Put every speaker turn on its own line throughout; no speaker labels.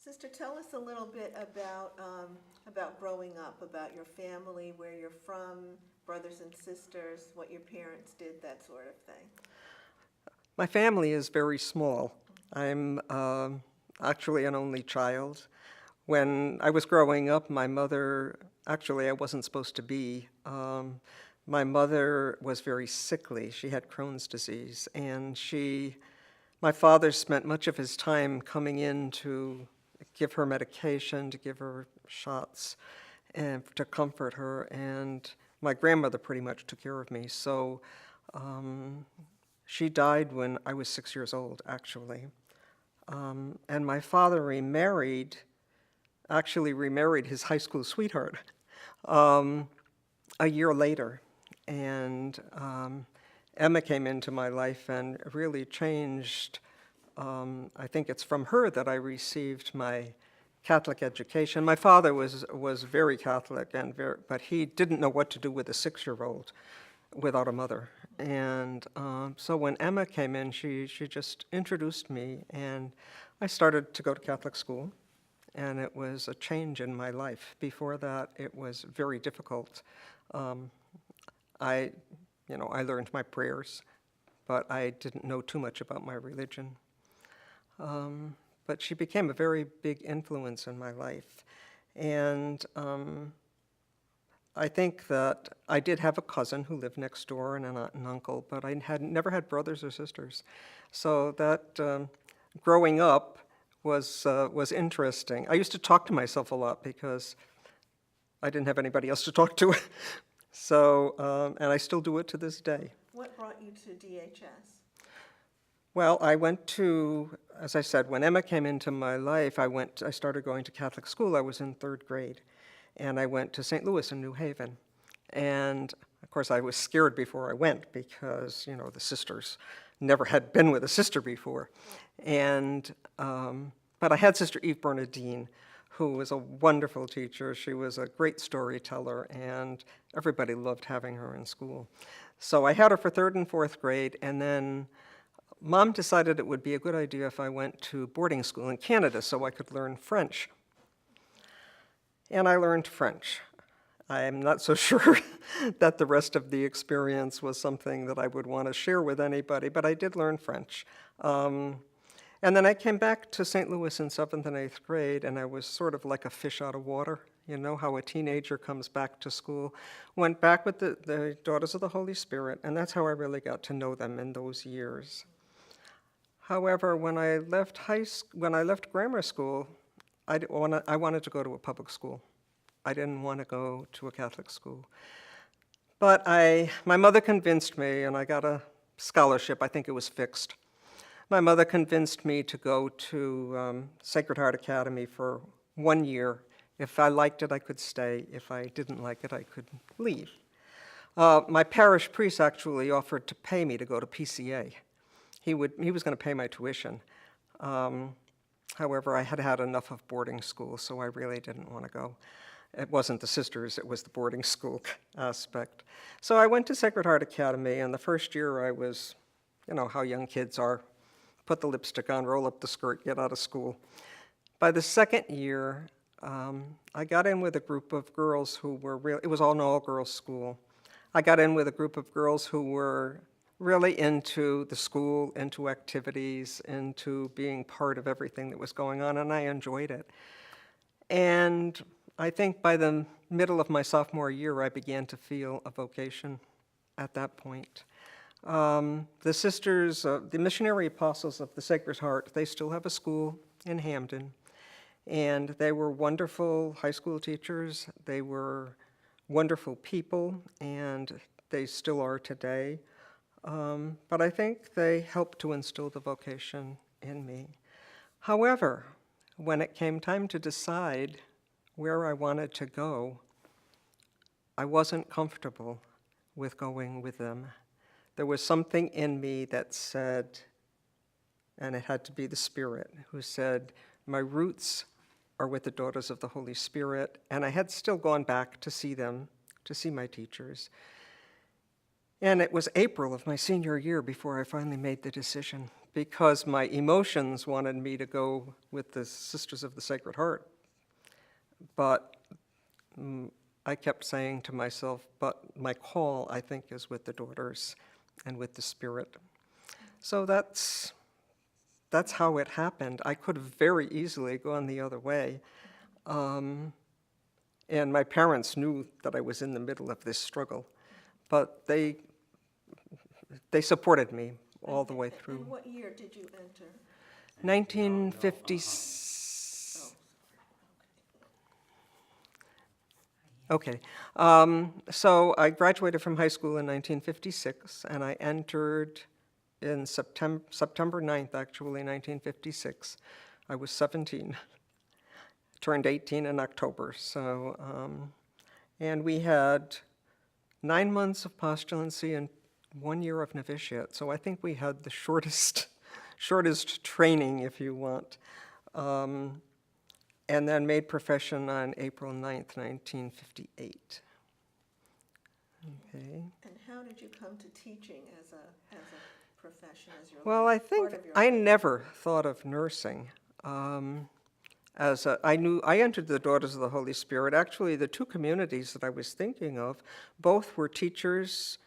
Sister, tell us a little bit about growing up, about your family, where you're from, brothers and sisters, what your parents did, that sort of thing.
My family is very small. I'm actually an only child. When I was growing up, my mother, actually I wasn't supposed to be. My mother was very sickly. She had Crohn's disease, and my father spent much of his time coming in to give her medication, to give her shots, and to comfort her. And my grandmother pretty much took care of me. So she died when I was 6 years old, actually. And my father actually remarried his high school sweetheart a year later. And Emma came into my life and really changed. I think it's from her that I received my Catholic education. My father was very Catholic, but he didn't know what to do with a 6-year-old without a mother. And so when Emma came in, she just introduced me, and I started to go to Catholic school, and it was a change in my life. Before that, it was very difficult. I learned my prayers, but I didn't know too much about my religion. But she became a very big influence in my life. And I think that I did have a cousin who lived next door and an aunt and uncle, but I had never had brothers or sisters. So that growing up was interesting. I used to talk to myself a lot because I didn't have anybody else to talk to. So, and I still do it to this day.
What brought you to DHS?
Well, I went to, as I said, when Emma came into my life, I started going to Catholic school. I was in 3rd grade. And I went to St. Louis in New Haven. And of course, I was scared before I went because, the sisters never had been with a sister before. And, but I had Sister Eve Bernadine, who was a wonderful teacher. She was a great storyteller, and everybody loved having her in school. So I had her for 3rd and 4th grade, and then Mom decided it would be a good idea if I went to boarding school in Canada so I could learn French. And I learned French. I'm not so sure that the rest of the experience was something that I would want to share with anybody, but I did learn French. And then I came back to St. Louis in 7th and 8th grade, and I was sort of like a fish out of water. You know how a teenager comes back to school. Went back with the Daughters of the Holy Spirit, and that's how I really got to know them in those years. However, when I left grammar school, I wanted to go to a public school. I didn't want to go to a Catholic school. But my mother convinced me, and I got a scholarship. I think it was fixed. My mother convinced me to go to Sacred Heart Academy for 1 year. If I liked it, I could stay. If I didn't like it, I could leave. My parish priest actually offered to pay me to go to PCA. He was going to pay my tuition. However, I had had enough of boarding school, so I really didn't want to go. It wasn't the sisters, it was the boarding school aspect. So I went to Sacred Heart Academy, and the first year I was, how young kids are, put the lipstick on, roll up the skirt, get out of school. By the second year, I got in with a group of girls who were it was all an all-girls school. I got in with a group of girls who were really into the school, into activities, into being part of everything that was going on, and I enjoyed it. And I think by the middle of my sophomore year, I began to feel a vocation at that point. The sisters, the missionary apostles of the Sacred Heart, they still have a school in Hamden, and they were wonderful high school teachers. They were wonderful people, and they still are today. But I think they helped to instill the vocation in me. However, when it came time to decide where I wanted to go, I wasn't comfortable with going with them. There was something in me that said, and it had to be the Spirit, who said, my roots are with the Daughters of the Holy Spirit, and I had still gone back to see them, to see my teachers. And it was April of my senior year before I finally made the decision, because my emotions wanted me to go with the Sisters of the Sacred Heart. But I kept saying to myself, but my call, I think, is with the daughters and with the Spirit. So that's how it happened. I could have very easily gone the other way. And my parents knew that I was in the middle of this struggle, but they supported me all the way through.
And what year did you enter?
1950. Okay. So I graduated from high school in 1956, and I entered in September 9th, actually, 1956. I was 17. Turned 18 in October. So, and we had 9 months of postulancy and 1 year of novitiate. So I think we had the shortest training, if you want. And then made profession on April 9th, 1958. Okay.
And how did you come to teaching as a profession, as your
Well, I think
part of your
I
life?
never thought of nursing. I entered the Daughters of the Holy Spirit. Actually, the two communities that I was thinking of, both were teachers,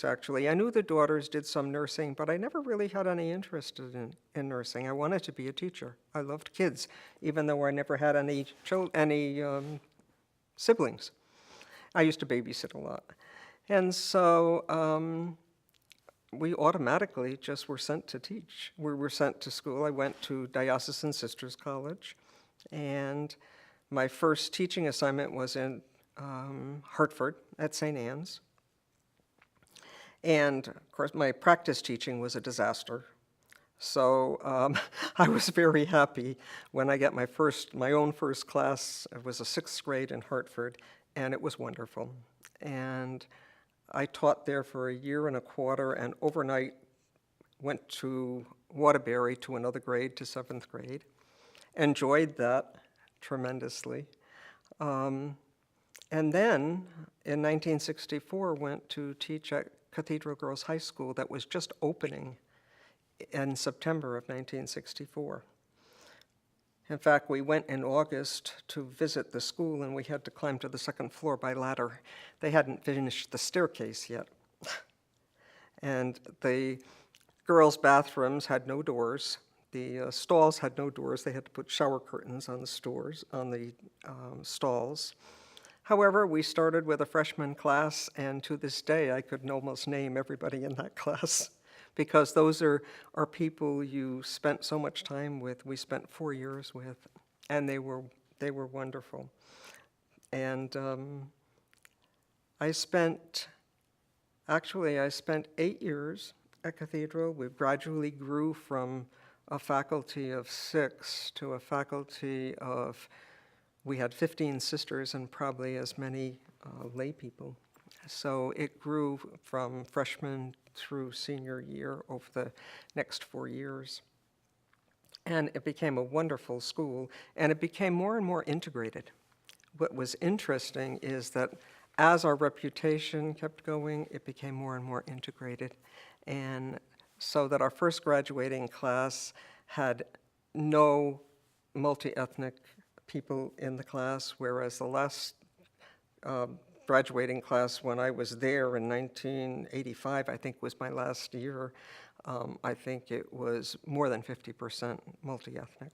actually. I knew the daughters did some nursing, but I never really had any interest in nursing. I wanted to be a teacher. I loved kids, even though I never had any siblings. I used to babysit a lot. And so we automatically just were sent to teach. We were sent to school. I went to Diocesan Sisters College, and my first teaching assignment was in Hartford at St. Anne's. And of course, my practice teaching was a disaster. So I was very happy when I got my own first class. It was a 6th grade in Hartford, and it was wonderful. And I taught there for 1.25 years, and overnight went to Waterbury to another grade, to 7th grade. Enjoyed that tremendously. And then in 1964 went to teach at Cathedral Girls High School that was just opening in September of 1964. In fact, we went in August to visit the school, and we had to climb to the 2nd floor by ladder. They hadn't finished the staircase yet. And the girls' bathrooms had no doors. The stalls had no doors. They had to put shower curtains on the stalls. However, we started with a freshman class, and to this day, I could almost name everybody in that class, because those are people you spent so much time with. We spent 4 years with, and they were wonderful. And I spent 8 years at Cathedral. We gradually grew from a faculty of 6 to a faculty of, we had 15 sisters and probably as many lay people. So it grew from freshman through senior year over the next 4 years. And it became a wonderful school, and it became more and more integrated. What was interesting is that as our reputation kept going, it became more and more integrated. And so that our first graduating class had no multi-ethnic people in the class, whereas the last graduating class when I was there in 1985, I think was my last year, I think it was more than 50% multi-ethnic.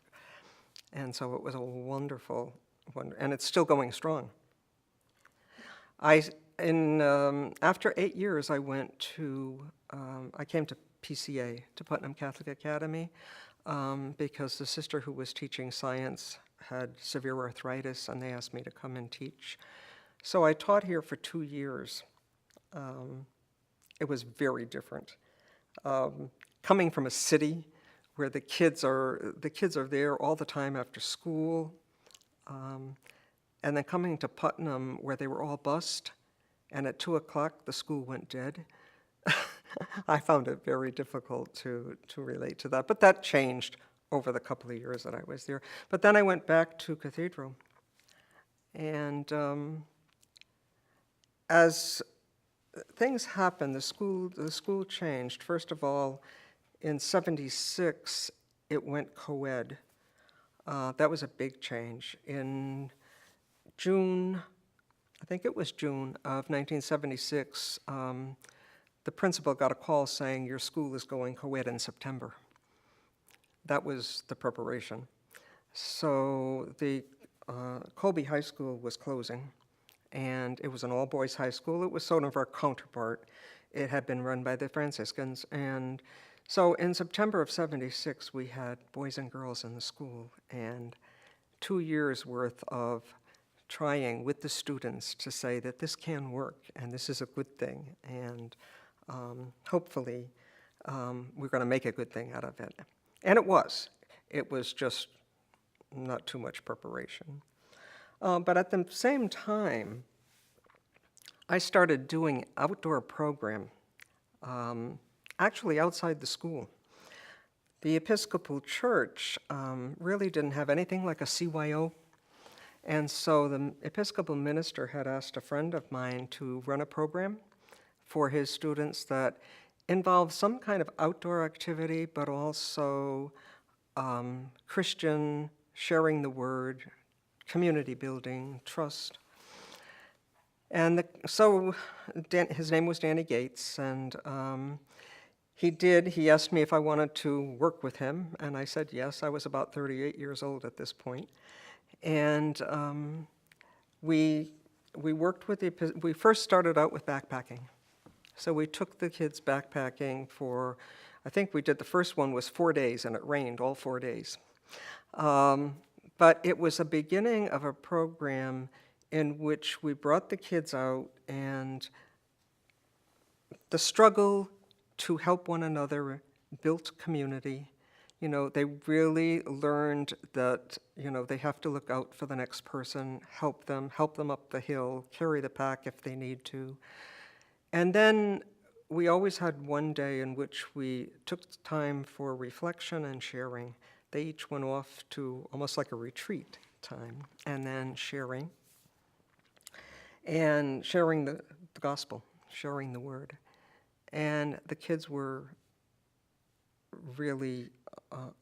And so it was a wonderful, and it's still going strong. After 8 years, I came to PCA, to Putnam Catholic Academy, because the sister who was teaching science had severe arthritis, and they asked me to come and teach. So I taught here for 2 years. It was very different. Coming from a city where the kids are there all the time after school, and then coming to Putnam where they were all bused, and at 2 o'clock the school went dead. I found it very difficult to relate to that, but that changed over the couple of years that I was there. But then I went back to Cathedral, and as things happened. The school changed. First of all, in '76, it went co-ed. That was a big change. In June, I think it was June of 1976, the principal got a call saying, your school is going co-ed in September. That was the preparation. So the Colby High School was closing, and it was an all-boys high school. It was sort of our counterpart. It had been run by the Franciscans, and so in September of '76, we had boys and girls in the school, and 2 years worth of trying with the students to say that this can work, and this is a good thing, and hopefully we're going to make a good thing out of it. And it was. It was just not too much preparation. But at the same time, I started doing outdoor program, actually outside the school. The Episcopal Church really didn't have anything like a CYO, and so the Episcopal minister had asked a friend of mine to run a program for his students that involved some kind of outdoor activity, but also Christian, sharing the word, community building, trust. And so his name was Danny Gates, and he asked me if I wanted to work with him, and I said yes. I was about 38 years old at this point. And we worked with we first started out with backpacking. So we took the kids backpacking for, I think we did, the first one was 4 days, and it rained all 4 days. But it was a beginning of a program in which we brought the kids out, and the struggle to help one another built community. You know, they really learned that, you know, they have to look out for the next person, help them up the hill, carry the pack if they need to. And then we always had one day in which we took time for reflection and sharing. They each went off to almost like a retreat time, and then sharing the gospel, sharing the word. And the kids were really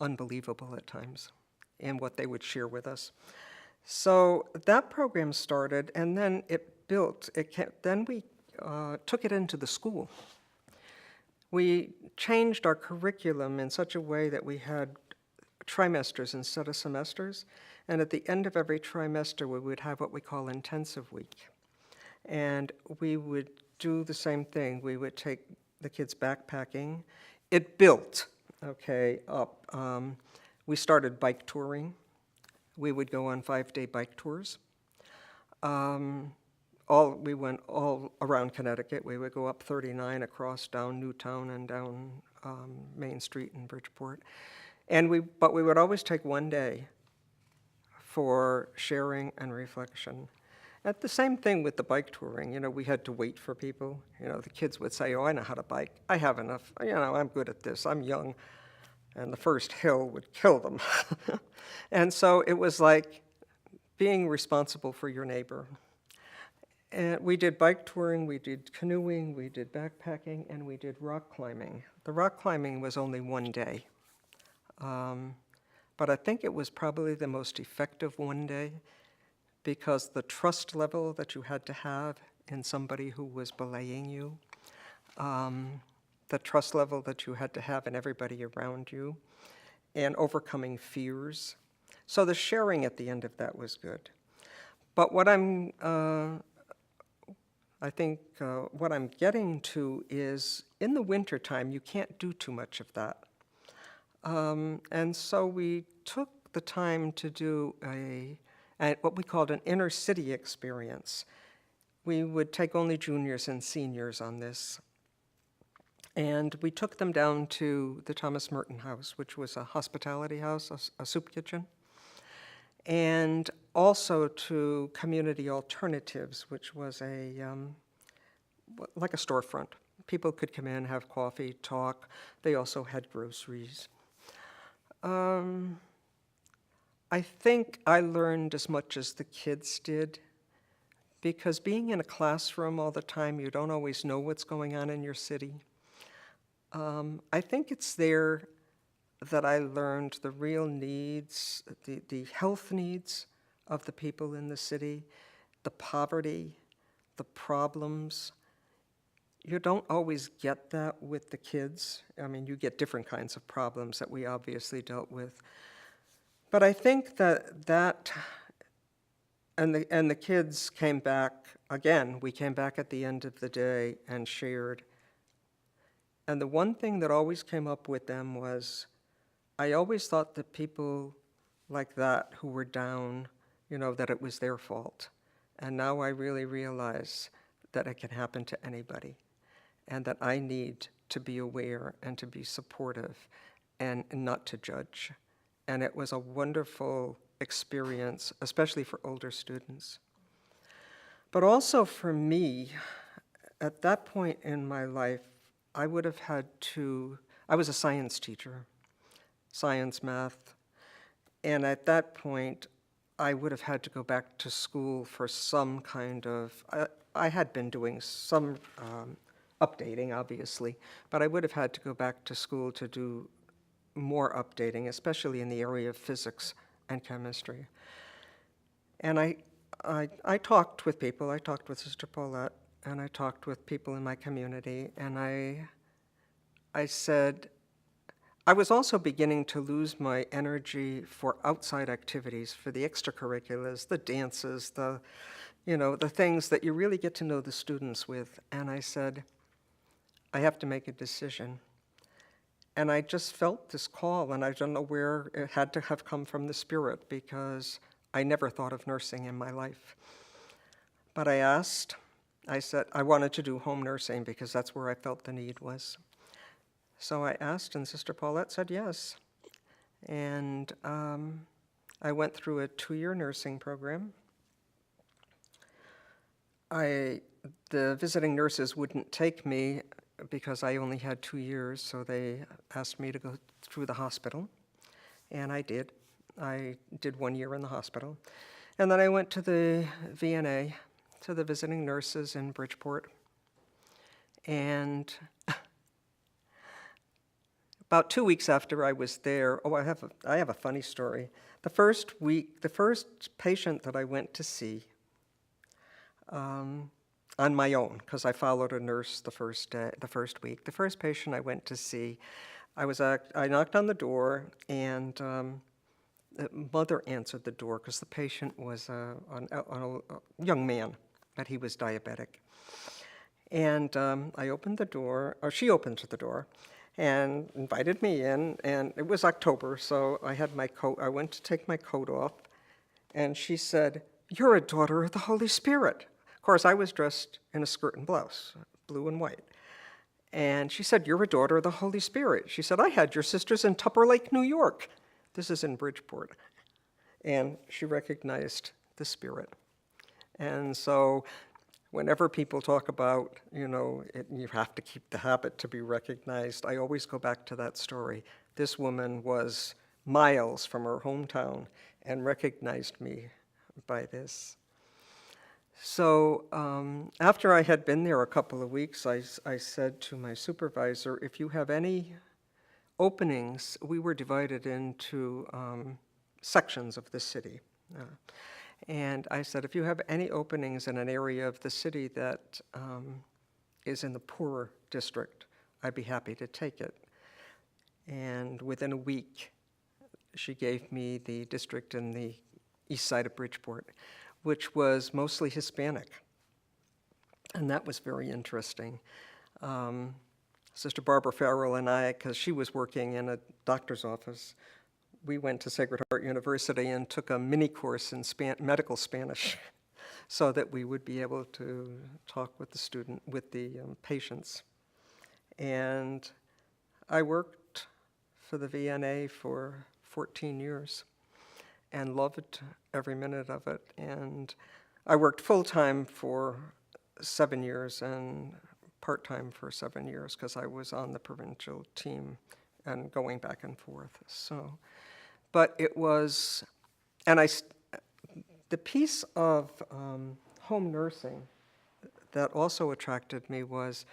unbelievable at times in what they would share with us. So that program started, and then it built. Then we took it into the school. We changed our curriculum in such a way that we had trimesters instead of semesters, and at the end of every trimester we would have what we call intensive week. And we would do the same thing. We would take the kids backpacking. It built, up. We started bike touring. We would go on 5-day bike tours. We went all around Connecticut. We would go up 39 across down Newtown and down Main Street in Bridgeport. But we would always take 1 day for sharing and reflection. At the same thing with the bike touring, you know, we had to wait for people. You know, the kids would say, oh, I know how to bike. I have enough. You know, I'm good at this. I'm young. And the first hill would kill them. And so it was like being responsible for your neighbor. And we did bike touring, we did canoeing, we did backpacking, and we did rock climbing. The rock climbing was only 1 day. But I think it was probably the most effective 1 day, because the trust level that you had to have in somebody who was belaying you, the trust level that you had to have in everybody around you, and overcoming fears. So the sharing at the end of that was good. But what what I'm getting to is, in the wintertime, you can't do too much of that. And so we took the time to do what we called an inner city experience. We would take only juniors and seniors on this. And we took them down to the Thomas Merton House, which was a hospitality house, a soup kitchen, and also to Community Alternatives, which was like a storefront. People could come in, have coffee, talk. They also had groceries. I think I learned as much as the kids did, because being in a classroom all the time, you don't always know what's going on in your city. I think it's there that I learned the real needs, the health needs of the people in the city, the poverty, the problems. You don't always get that with the kids. I mean, you get different kinds of problems that we obviously dealt with. But I think that and the kids came back again. We came back at the end of the day and shared. And the one thing that always came up with them was, I always thought that people like that who were down, that it was their fault. And now I really realize that it can happen to anybody, and that I need to be aware and to be supportive and not to judge. And it was a wonderful experience, especially for older students. But also for me, at that point in my life, I would have had to, I was a science teacher, science, math, and at that point, I would have had to go back to school for some kind of, I had been doing some updating, obviously, but I would have had to go back to school to do more updating, especially in the area of physics and chemistry. And I talked with people. I talked with Sister Paulette, and I talked with people in my community, and I said, I was also beginning to lose my energy for outside activities, for the extracurriculars, the dances, the things that you really get to know the students with. And I said, I have to make a decision. And I just felt this call, and I don't know where it had to have come from the Spirit, because I never thought of nursing in my life. But I said, I wanted to do home nursing because that's where I felt the need was. So I asked, and Sister Paulette said yes. And I went through a 2-year nursing program. The visiting nurses wouldn't take me because I only had 2 years, so they asked me to go through the hospital, and I did. I did 1 year in the hospital. And then I went to the VNA, to the visiting nurses in Bridgeport, and about 2 weeks after I was there, I have a funny story. The first patient that I went to see on my own, because I followed a nurse the first week. The first patient I went to see, I knocked on the door, and the mother answered the door because the patient was a young man, but he was diabetic. And I opened the door, or she opened the door, and invited me in, and it was October, so I had my coat. I went to take my coat off, and she said, "You're a daughter of the Holy Spirit." Of course, I was dressed in a skirt and blouse, blue and white. And she said, "You're a daughter of the Holy Spirit." She said, "I had your sisters in Tupper Lake, New York." This is in Bridgeport. And she recognized the Spirit. And so whenever people talk about, you have to keep the habit to be recognized, I always go back to that story. This woman was miles from her hometown and recognized me by this. So after I had been there a couple of weeks, I said to my supervisor, if you have any openings, we were divided into sections of the city. And I said, if you have any openings in an area of the city that is in the poorer district, I'd be happy to take it. And within a week, she gave me the district in the east side of Bridgeport, which was mostly Hispanic. And that was very interesting. Sister Barbara Farrell and I, because she was working in a doctor's office, we went to Sacred Heart University and took a mini course in medical Spanish so that we would be able to talk with the patients. And I worked for the VNA for 14 years and loved every minute of it. And I worked full-time for 7 years and part-time for 7 years because I was on the provincial team and going back and forth. So, but it was, and the piece of home nursing that also attracted me was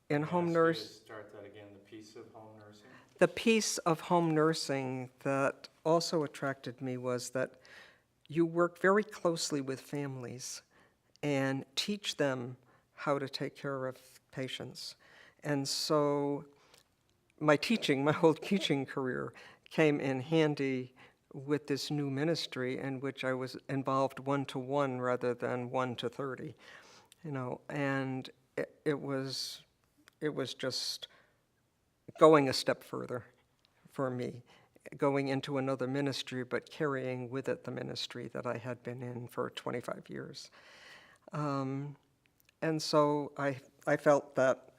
in
Can I
home
ask you
nurse.
to start that again, the piece of home nursing?
The piece of home nursing that also attracted me was that you work very closely with families and teach them how to take care of patients. And so my whole teaching career came in handy with this new ministry in which I was involved 1-to-1 rather than 1-to-30, and it was just going a step further for me, going into another ministry, but carrying with it the ministry that I had been in for 25 years. And so I felt that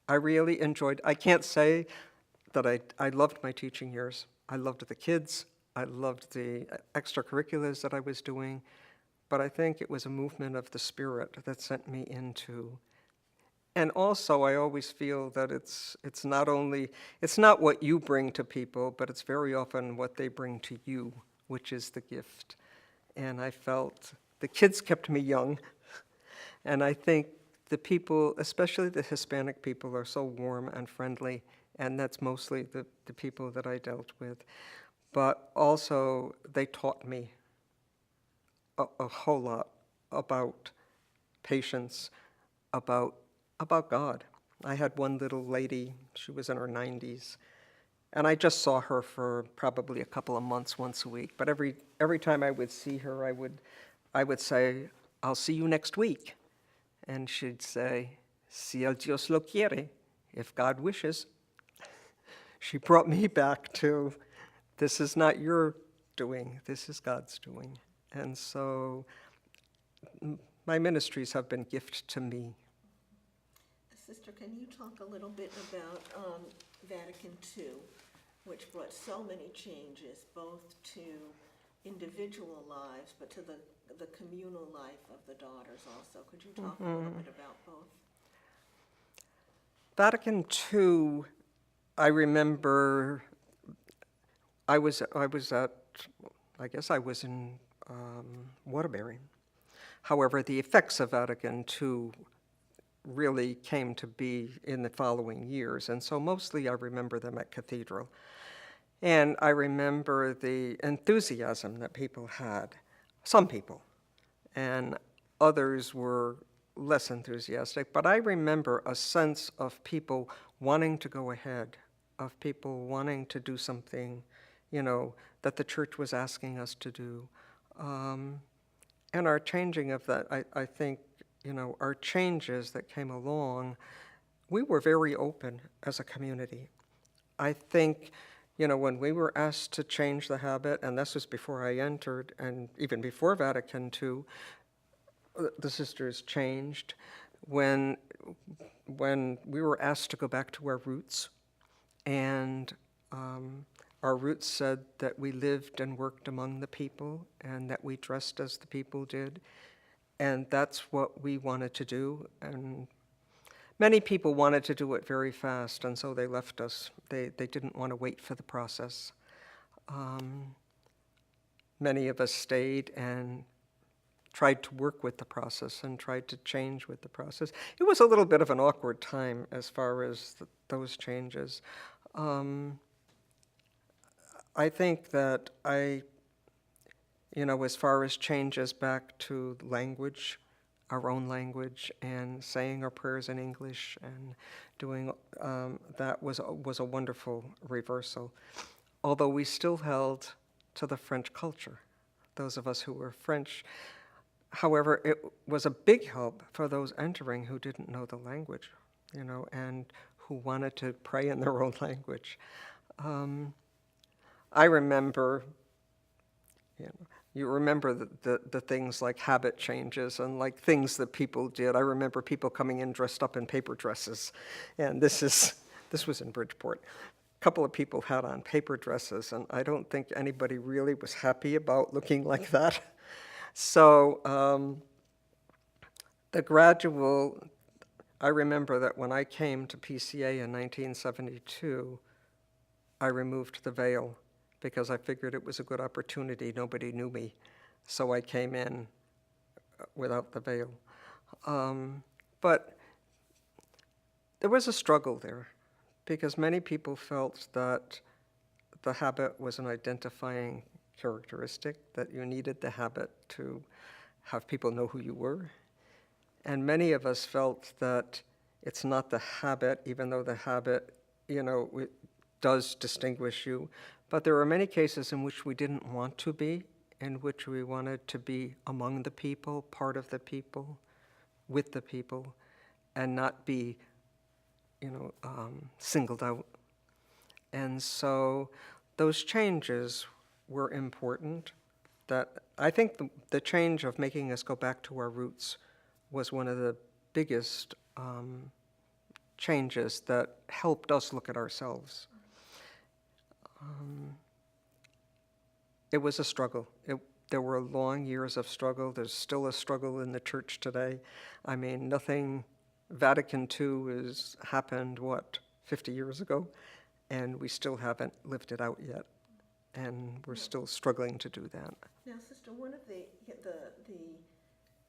I really enjoyed, I can't say that I loved my teaching years. I loved the kids. I loved the extracurriculars that I was doing. But I think it was a movement of the Spirit that sent me into. And also, I always feel that it's not what you bring to people, but it's very often what they bring to you, which is the gift. And I felt the kids kept me young. And I think the people, especially the Hispanic people, are so warm and friendly, and that's mostly the people that I dealt with. But also, they taught me a whole lot about patience, about God. I had one little lady, she was in her 90s, and I just saw her for probably a couple of months once a week. But every time I would see her, I would say, "I'll see you next week." And she'd say, "Si el Dios lo quiere," if God wishes. She brought me back to, this is not your doing, this is God's doing. And so my ministries have been gift to me.
Sister, can you talk a little bit about Vatican II, which brought so many changes, both to individual lives, but to the communal life of the daughters also? Could you talk a little bit about both?
Vatican II, I remember I was in Waterbury. However, the effects of Vatican II really came to be in the following years, and so mostly I remember them at Cathedral. And I remember the enthusiasm that people had, some people, and others were less enthusiastic, but I remember a sense of people wanting to go ahead, of people wanting to do something, that the church was asking us to do. And our changing of that, I think, our changes that came along, we were very open as a community. I think, when we were asked to change the habit, and this was before I entered, and even before Vatican II, the sisters changed. When we were asked to go back to our roots, and our roots said that we lived and worked among the people, and that we dressed as the people did, and that's what we wanted to do. And many people wanted to do it very fast, and so they left us. They didn't want to wait for the process. Many of us stayed and tried to work with the process and tried to change with the process. It was a little bit of an awkward time as far as those changes. I think that as far as changes back to language, our own language, and saying our prayers in English and doing that was a wonderful reversal. Although we still held to the French culture, those of us who were French. However, it was a big help for those entering who didn't know the language, and who wanted to pray in their own language. I remember, you remember the things like habit changes and like things that people did. I remember people coming in dressed up in paper dresses, and this was in Bridgeport. A couple of people had on paper dresses, and I don't think anybody really was happy about looking like that. So I remember that when I came to PCA in 1972, I removed the veil because I figured it was a good opportunity. Nobody knew me. So I came in without the veil. But there was a struggle there because many people felt that the habit was an identifying characteristic, that you needed the habit to have people know who you were. And many of us felt that it's not the habit, even though the habit, it does distinguish you. But there were many cases in which we didn't want to be, in which we wanted to be among the people, part of the people, with the people, and not be, singled out. And so those changes were important. That I think the change of making us go back to our roots was one of the biggest changes that helped us look at ourselves. It was a struggle. There were long years of struggle. There's still a struggle in the church today. I mean, nothing, Vatican II has happened, 50 years ago? And we still haven't lived it out yet. And we're still struggling to do that.
Now, Sister, one of the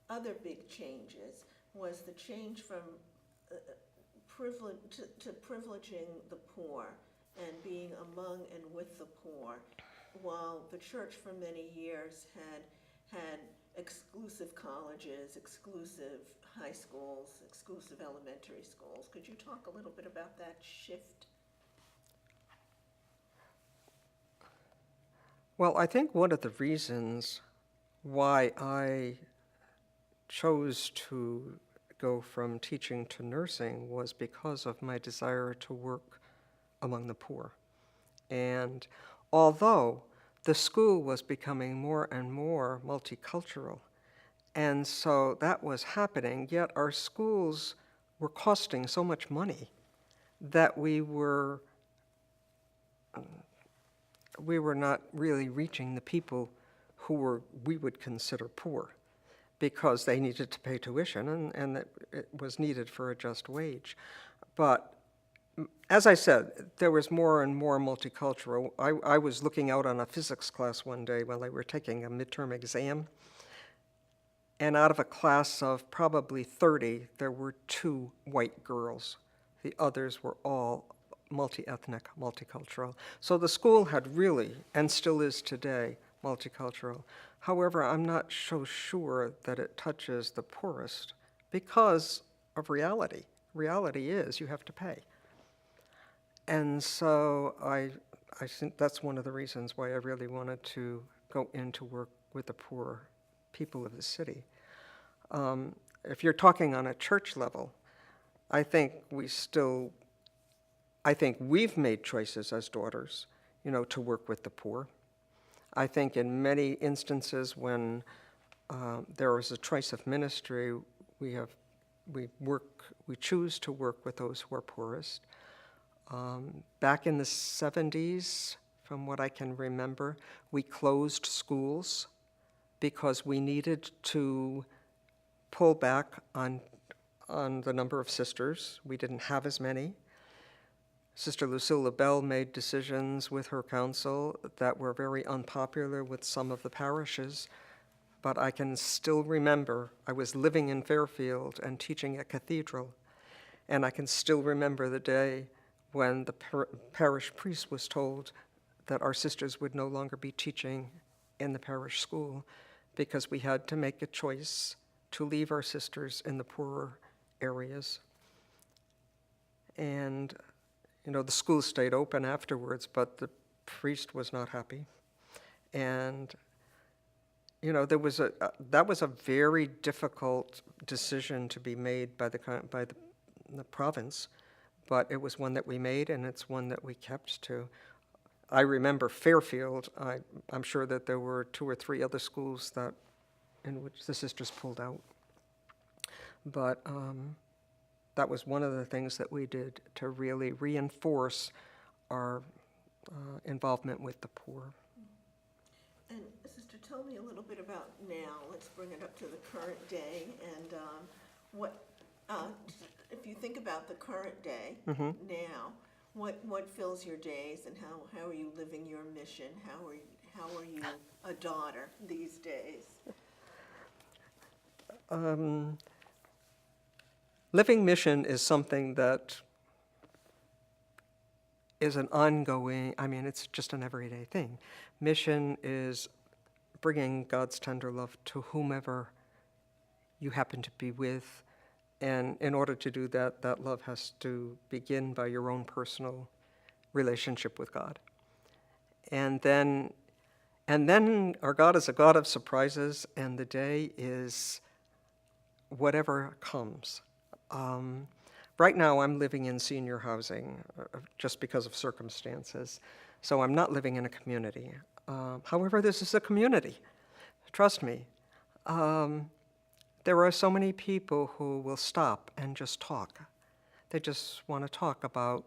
other big changes was the change from privileging the poor and being among and with the poor, while the church for many years had exclusive colleges, exclusive high schools, exclusive elementary schools. Could you talk a little bit about that shift?
Well, I think one of the reasons why I chose to go from teaching to nursing was because of my desire to work among the poor. And although the school was becoming more and more multicultural, and so that was happening, yet our schools were costing so much money that we were not really reaching the people who we would consider poor, because they needed to pay tuition and it was needed for a just wage. But as I said, there was more and more multicultural. I was looking out on a physics class one day while they were taking a midterm exam, and out of a class of probably 30, there were 2 white girls. The others were all multi-ethnic, multicultural. So the school had really, and still is today, multicultural. However, I'm not so sure that it touches the poorest because of reality. Reality is you have to pay. And so I think that's one of the reasons why I really wanted to go into work with the poor people of the city. If you're talking on a church level, I think we've made choices as daughters, to work with the poor. I think in many instances when there is a choice of ministry, we choose to work with those who are poorest. Back in the 70s, from what I can remember, we closed schools because we needed to pull back on the number of sisters. We didn't have as many. Sister Lucilla Bell made decisions with her council that were very unpopular with some of the parishes, but I can still remember I was living in Fairfield and teaching at Cathedral, and I can still remember the day when the parish priest was told that our sisters would no longer be teaching in the parish school because we had to make a choice to leave our sisters in the poorer areas. And the school stayed open afterwards, but the priest was not happy. And, that was a very difficult decision to be made by the province, but it was one that we made, and it's one that we kept to. I remember Fairfield. I'm sure that there were 2 or 3 other schools in which the sisters pulled out. But that was one of the things that we did to really reinforce our involvement with the poor.
And Sister, tell me a little bit about now. Let's bring it up to the current day. And if you think about the current day now, what fills your days, and how are you living your mission? How are you a daughter these days?
Living mission is something that is an ongoing, it's just an everyday thing. Mission is bringing God's tender love to whomever you happen to be with. And in order to do that, that love has to begin by your own personal relationship with God. And then our God is a God of surprises, and the day is whatever comes. Right now, I'm living in senior housing just because of circumstances, so I'm not living in a community. However, this is a community. Trust me. There are so many people who will stop and just talk. They just want to talk about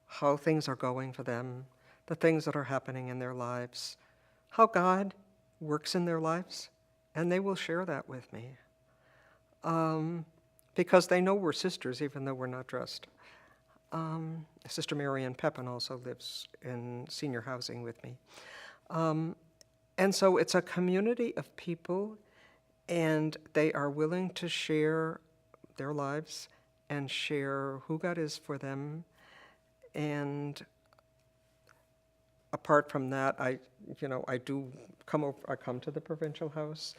how things are going for them, the things that are happening in their lives, how God works in their lives, and they will share that with me. Because they know we're sisters, even though we're not dressed. Sister Marianne Pepin also lives in senior housing with me. And so it's a community of people, and they are willing to share their lives and share who God is for them. And apart from that, I come to the provincial house,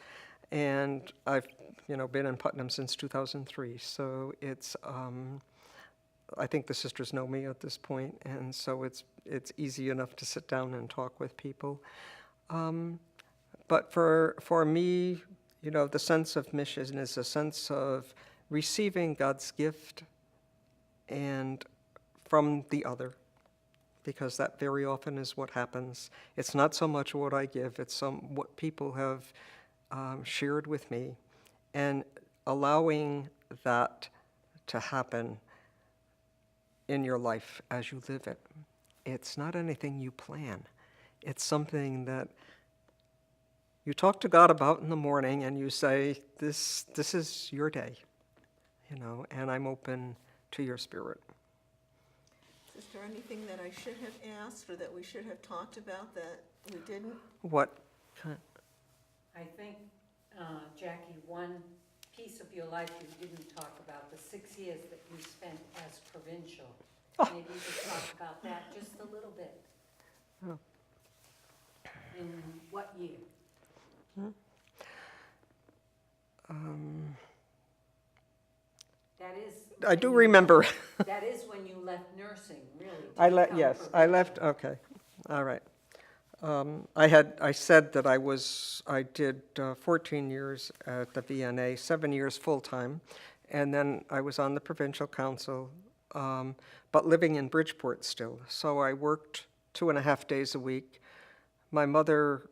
and I've been in Putnam since 2003. So it's I think the sisters know me at this point, and so it's easy enough to sit down and talk with people. But for me, the sense of mission is a sense of receiving God's gift and from the other, because that very often is what happens. It's not so much what I give, it's what people have shared with me, and allowing that to happen in your life as you live it. It's not anything you plan. It's something that you talk to God about in the morning, and you say, this is your day, and I'm open to your spirit.
Is there anything that I should have asked or that we should have talked about that we didn't?
What?
I think, Jackie, one piece of your life you didn't talk about, the 6 years that you spent as provincial.
Oh.
Maybe you could talk about that just a little bit.
Oh.
In what year? That is.
I do remember.
That is when you left nursing, really.
I left, okay, all right. I said that I did 14 years at the VNA, 7 years full-time, and then I was on the provincial council, but living in Bridgeport still. So I worked 2.5 days a week. My mother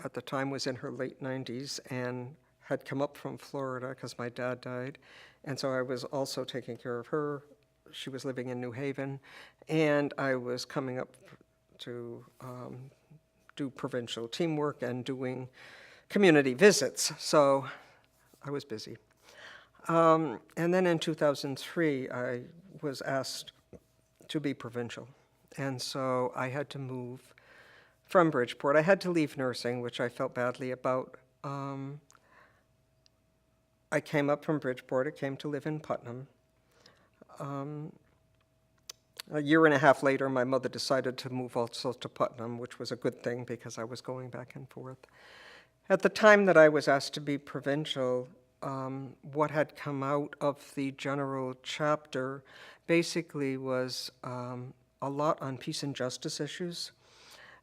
at the time was in her late 90s and had come up from Florida because my dad died, and so I was also taking care of her. She was living in New Haven, and I was coming up to do provincial teamwork and doing community visits, so I was busy. And then in 2003, I was asked to be provincial, and so I had to move from Bridgeport. I had to leave nursing, which I felt badly about. I came up from Bridgeport. I came to live in Putnam. A year and a half later, my mother decided to move also to Putnam, which was a good thing because I was going back and forth. At the time that I was asked to be provincial, what had come out of the general chapter basically was a lot on peace and justice issues.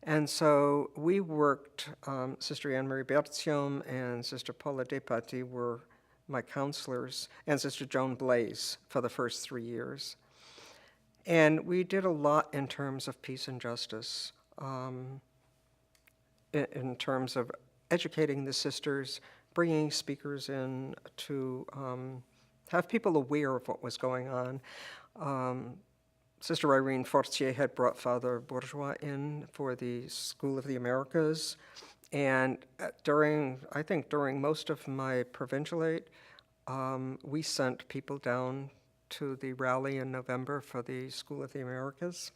And so we worked, Sister Anne-Marie Bertium and Sister Paula Depati were my counselors, and Sister Joan Blaze for the first 3 years. And we did a lot in terms of peace and justice, in terms of educating the sisters, bringing speakers in to have people aware of what was going on. Sister Irene Fortier had brought Father Bourgeois in for the School of the Americas, and during most of my provincialate, we sent people down to the rally in November for the School of the Americas.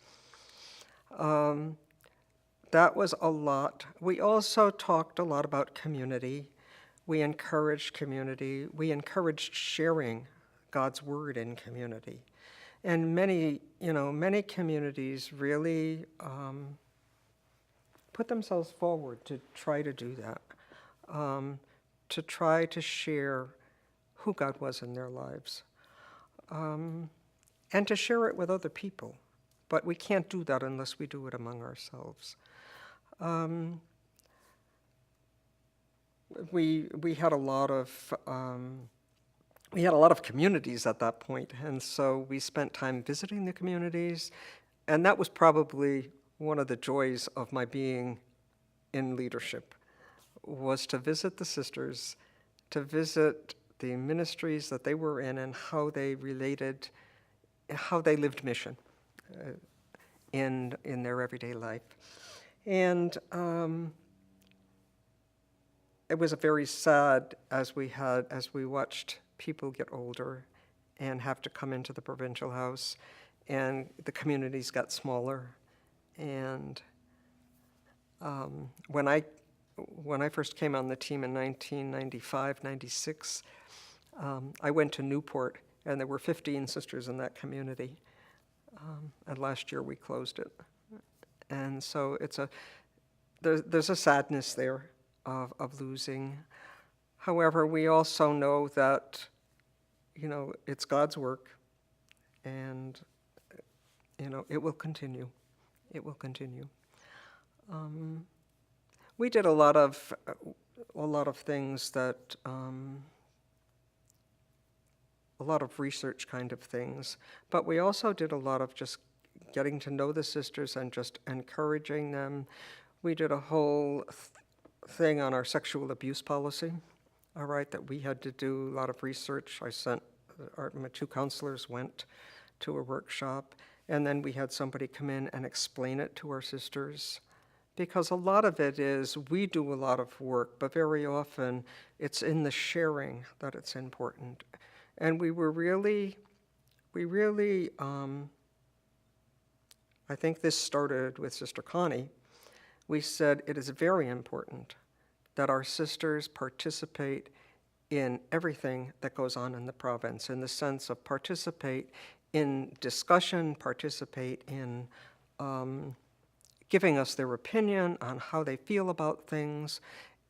That was a lot. We also talked a lot about community. We encouraged community. We encouraged sharing God's word in community. And many communities really put themselves forward to try to do that, to try to share who God was in their lives, and to share it with other people. But we can't do that unless we do it among ourselves. We had a lot of communities at that point, and so we spent time visiting the communities, and that was probably one of the joys of my being in leadership, was to visit the sisters, to visit the ministries that they were in and how they related, how they lived mission in their everyday life. And it was very sad as we watched people get older and have to come into the provincial house, and the communities got smaller. And when I first came on the team in 1995, 96, I went to Newport, and there were 15 sisters in that community. And last year we closed it. And so there's a sadness there of losing. However, we also know that, it's God's work, and, it will continue. It will continue. We did a lot of things that, a lot of research kind of things, but we also did a lot of just getting to know the sisters and just encouraging them. We did a whole thing on our sexual abuse policy, all right, that we had to do a lot of research. My 2 counselors went to a workshop, and then we had somebody come in and explain it to our sisters, because a lot of it is we do a lot of work, but very often it's in the sharing that it's important. And we really, I think this started with Sister Connie. We said it is very important that our sisters participate in everything that goes on in the province, in the sense of participate in discussion, participate in giving us their opinion on how they feel about things,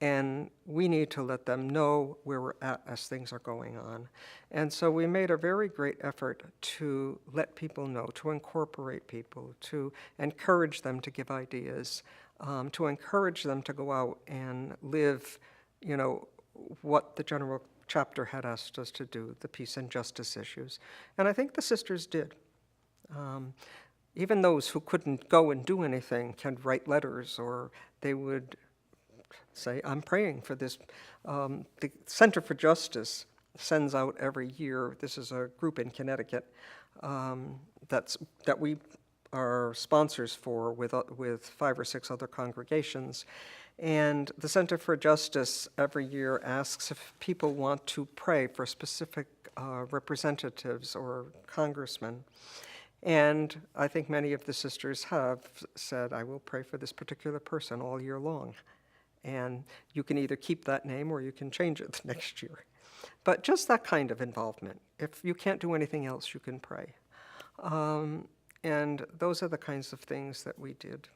and we need to let them know where we're at as things are going on. And so we made a very great effort to let people know, to incorporate people, to encourage them to give ideas, to encourage them to go out and live, what the general chapter had asked us to do, the peace and justice issues. And I think the sisters did. Even those who couldn't go and do anything can write letters, or they would say, I'm praying for this. The Center for Justice sends out every year, this is a group in Connecticut that we are sponsors for with 5 or 6 other congregations. And the Center for Justice every year asks if people want to pray for specific representatives or congressmen. And I think many of the sisters have said, I will pray for this particular person all year long. And you can either keep that name or you can change it next year. But just that kind of involvement. If you can't do anything else, you can pray. And those are the kinds of things that we did.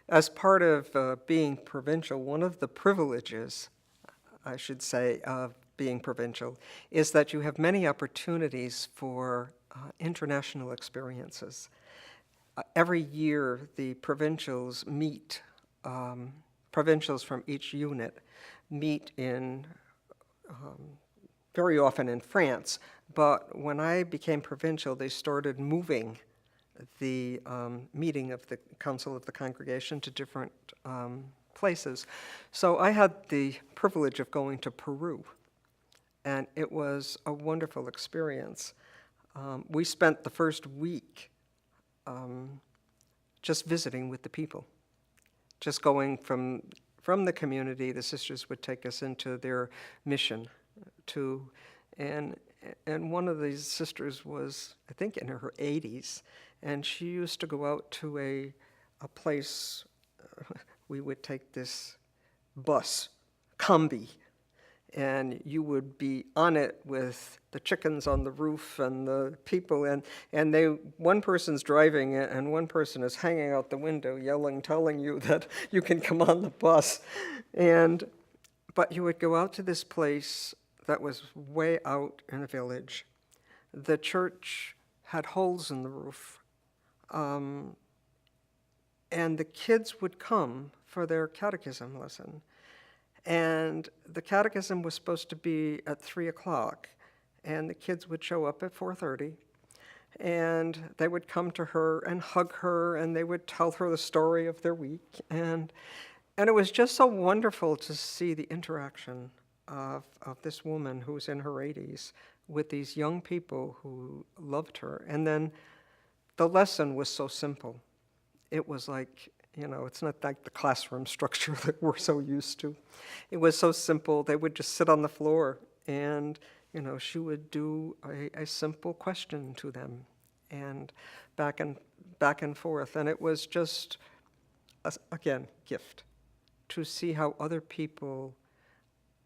As part of being provincial, one of the privileges, I should say, of being provincial is that you have many opportunities for international experiences. Every year, the provincials meet, provincials from each unit meet in, very often in France, but when I became provincial, they started moving the meeting of the Council of the Congregation to different places. So I had the privilege of going to Peru, and it was a wonderful experience. We spent the first week just visiting with the people, just going from the community. The sisters would take us into their mission and one of these sisters was, I think, in her 80s, and she used to go out to a place. We would take this bus combi, and you would be on it with the chickens on the roof and the people, and one person's driving it and one person is hanging out the window yelling, telling you that you can come on the bus. But you would go out to this place that was way out in a village. The church had holes in the roof. And the kids would come for their catechism lesson. And the catechism was supposed to be at 3 o'clock, and the kids would show up at 4:30, and they would come to her and hug her, and they would tell her the story of their week. And it was just so wonderful to see the interaction of this woman who was in her 80s with these young people who loved her. And then the lesson was so simple. It was like, it's not like the classroom structure that we're so used to. It was so simple. They would just sit on the floor, and, she would do a simple question to them, and back and forth. And it was just, again, gift to see how other people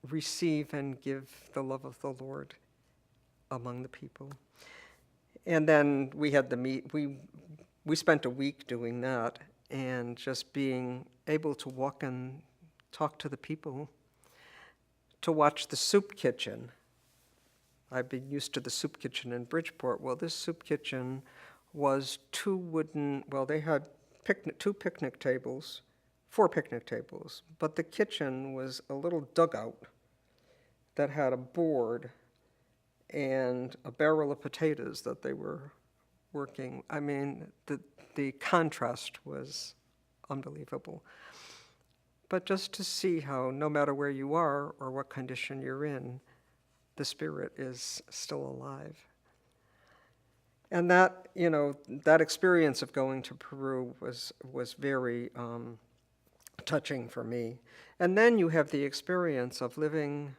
receive and give the love of the Lord among the people. And then we had we spent a week doing that, and just being able to walk and talk to the people, to watch the soup kitchen. I've been used to the soup kitchen in Bridgeport. Well, this soup kitchen was they had 4 picnic tables, but the kitchen was a little dugout that had a board and a barrel of potatoes that they were working. I mean, the contrast was unbelievable. But just to see how no matter where you are or what condition you're in, the Spirit is still alive. And that, that experience of going to Peru was very touching for me. And then you have the experience of living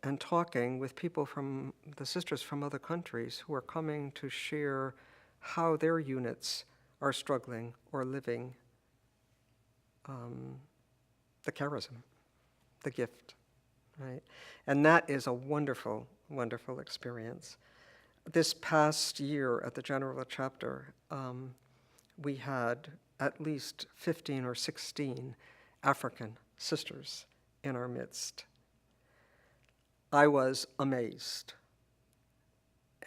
and talking with people the sisters from other countries who are coming to share how their units are struggling or living the charism, the gift, right? And that is a wonderful, wonderful experience. This past year at the General Chapter, we had at least 15 or 16 African sisters in our midst. I was amazed.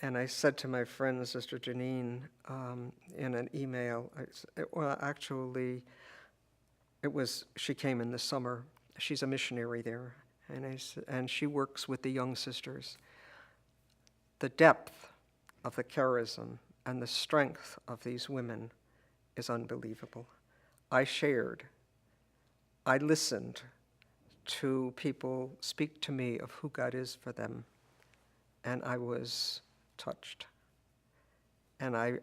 And I said to my friend, Sister Janine, in an email, she came in the summer. She's a missionary there, and she works with the young sisters. The depth of the charism and the strength of these women is unbelievable. I listened to people speak to me of who God is for them, and I was touched. And I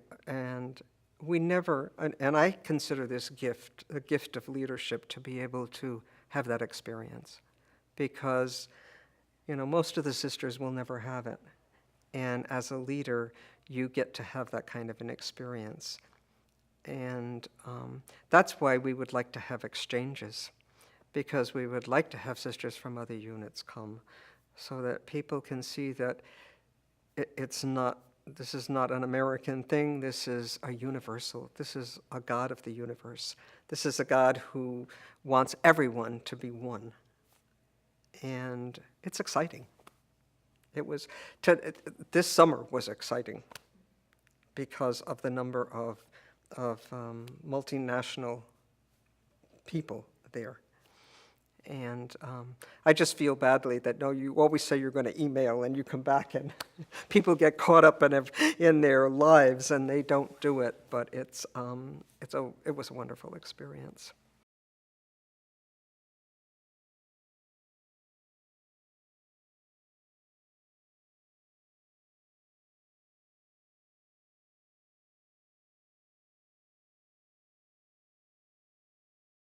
consider this gift, a gift of leadership, to be able to have that experience, because, most of the sisters will never have it. And as a leader, you get to have that kind of an experience. And that's why we would like to have exchanges, because we would like to have sisters from other units come, so that people can see that this is not an American thing, this is a universal, this is a God of the universe. This is a God who wants everyone to be one. And it's exciting. This summer was exciting because of the number of multinational people there. And I just feel badly that, you always say you're going to email and you come back and people get caught up in their lives and they don't do it. But it was a wonderful experience.